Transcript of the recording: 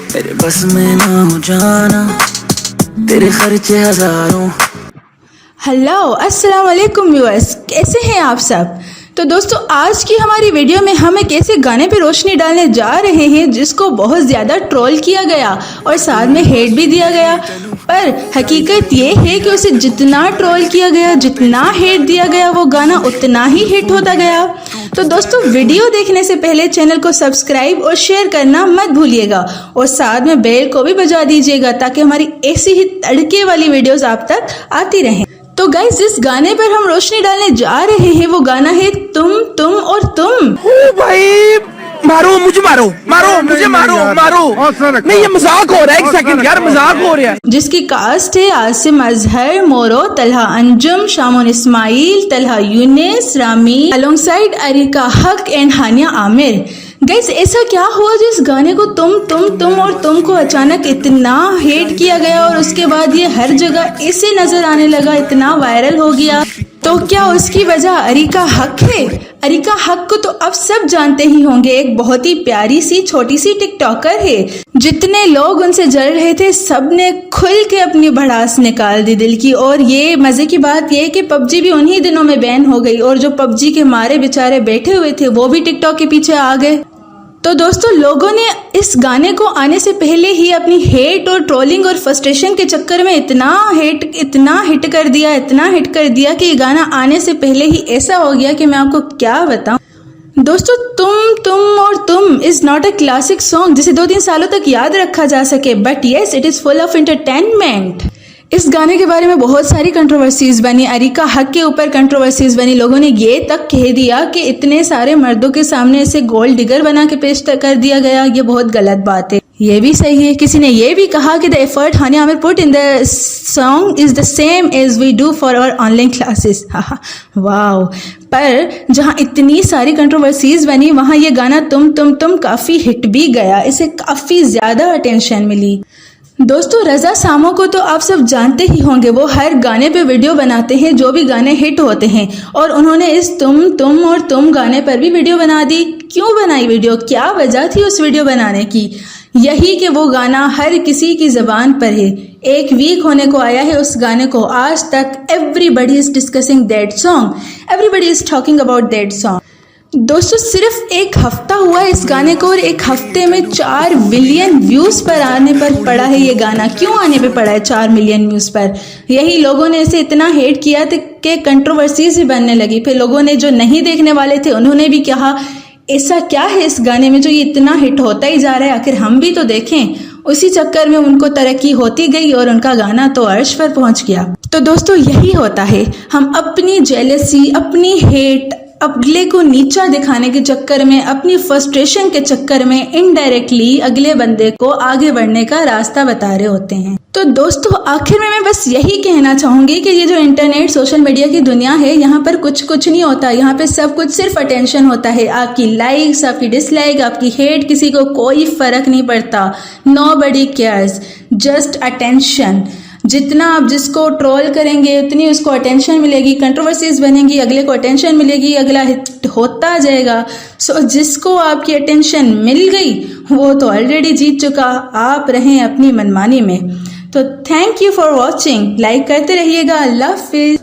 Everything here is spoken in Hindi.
तेरे बस में ना हो जाना, तेरे खर्चे हजारों। हेलो अस्सलाम वालेकुम व्यूअर्स, कैसे हैं आप सब। तो दोस्तों आज की हमारी वीडियो में हम एक ऐसे गाने पे रोशनी डालने जा रहे हैं जिसको बहुत ज़्यादा ट्रोल किया गया और साथ में हेट भी दिया गया, पर हकीकत ये है कि उसे जितना ट्रोल किया गया, जितना हेट दिया गया, वो गाना उतना ही हिट होता गया। तो दोस्तों वीडियो देखने से पहले चैनल को सब्सक्राइब और शेयर करना मत भूलिएगा और साथ में बेल को भी बजा दीजिएगा ताकि हमारी ऐसी ही तड़के वाली वीडियोस आप तक आती रहें। तो गाइस जिस गाने पर हम रोशनी डालने जा रहे हैं वो गाना है तुम और तुम। ओ भाई मारो मुझे, मारो मारो मुझे, मारो मारो। नहीं ये मजाक हो रहा है, एक सेकंड यार, मजाक हो रहा है। जिसकी कास्ट है आसिम अजहर, मोरो, तलहा अंजुम, शामोन इस्माइल, तलहा यूनिस, रामी अलोंगसाइड अरिका हक एंड हानिया आमिर। गाइस ऐसा क्या हुआ जिस गाने को तुम और तुम को अचानक इतना हेट किया गया और उसके बाद ये हर जगह ऐसे नजर आने लगा, इतना वायरल हो गया। तो क्या उसकी वजह अरिका हक है? अरिका हक को तो अब सब जानते ही होंगे, एक बहुत ही प्यारी सी छोटी सी टिकटॉकर है। जितने लोग उनसे जल रहे थे सब ने खुल के अपनी भड़ास निकाल दी दिल की। और ये मजे की बात ये है कि पबजी भी उन्हीं दिनों में बैन हो गई और जो पबजी के मारे बेचारे बैठे हुए थे वो भी टिकटॉक के पीछे आ गए। तो दोस्तों लोगों ने इस गाने को आने से पहले ही अपनी हेट और ट्रोलिंग और फ्रस्ट्रेशन के चक्कर में इतना हिट कर दिया कि ये गाना आने से पहले ही ऐसा हो गया कि मैं आपको क्या बताऊं। दोस्तों तुम और तुम is not a classic song जिसे 2-3 सालों तक याद रखा जा सके, but yes it is full of entertainment. इस गाने के बारे में बहुत सारी कंट्रोवर्सीज बनी, अरिका हक के ऊपर कंट्रोवर्सीज बनी। लोगों ने ये तक कह दिया कि इतने सारे मर्दों के सामने इसे गोल्ड डिगर बना के पेश कर दिया गया, ये बहुत गलत बात है। ये भी सही है, किसी ने ये भी कहा कि the effort Hania Aamir put in the song is the same as we do for our online classes. Wow. पर जहाँ इतनी सारी कंट्रोवर्सीज बनी वहाँ ये गाना तुम काफी हिट भी गया, इसे काफी ज्यादा अटेंशन मिली। दोस्तों रजा सामो को तो आप सब जानते ही होंगे, वो हर गाने पे वीडियो बनाते हैं जो भी गाने हिट होते हैं, और उन्होंने इस तुम और तुम गाने पर भी वीडियो बना दी। क्यों बनाई वीडियो, क्या वजह थी उस वीडियो बनाने की? यही कि वो गाना हर किसी की जबान पर है, 1 वीक होने को आया है उस गाने को, आज तक everybody is discussing that song, everybody is talking about that song. दोस्तों सिर्फ 1 हफ्ता हुआ इस गाने को और 1 हफ्ते में 4 बिलियन व्यूज पर आने पर पड़ा है ये गाना। क्यों आने पे पड़ा है 4 मिलियन व्यूज पर? यही लोगों ने इसे इतना हेट किया था कि कंट्रोवर्सीज भी बनने लगी। फिर लोगों ने जो नहीं देखने वाले थे उन्होंने भी कहा ऐसा क्या है इस गाने में जो ये इतना हिट होता ही जा रहा है, आखिर हम भी तो देखें। उसी चक्कर में उनको तरक्की होती गई और उनका गाना तो अर्श पर पहुंच गया। तो दोस्तों यही होता है, हम अपनी जेलसी, अपनी हेट, अगले को नीचा दिखाने के चक्कर में, अपनी फ्रस्ट्रेशन के चक्कर में इनडायरेक्टली अगले बंदे को आगे बढ़ने का रास्ता बता रहे होते हैं। तो दोस्तों आखिर में मैं बस यही कहना चाहूंगी कि ये जो इंटरनेट सोशल मीडिया की दुनिया है, यहाँ पर कुछ नहीं होता। यहाँ पे सब कुछ सिर्फ अटेंशन होता है। आपकी लाइक्स, आपकी डिसलाइक, आपकी हेट, किसी को कोई फर्क नहीं पड़ता। Nobody cares, just attention. जितना आप जिसको ट्रोल करेंगे उतनी उसको अटेंशन मिलेगी, कंट्रोवर्सीज बनेंगी, अगले को अटेंशन मिलेगी, अगला हिट होता जाएगा। सो जिसको आपकी अटेंशन मिल गई वो तो ऑलरेडी जीत चुका, आप रहें अपनी मनमानी में। तो thank you for watching, like करते रहिएगा। अल्लाह हाफिज।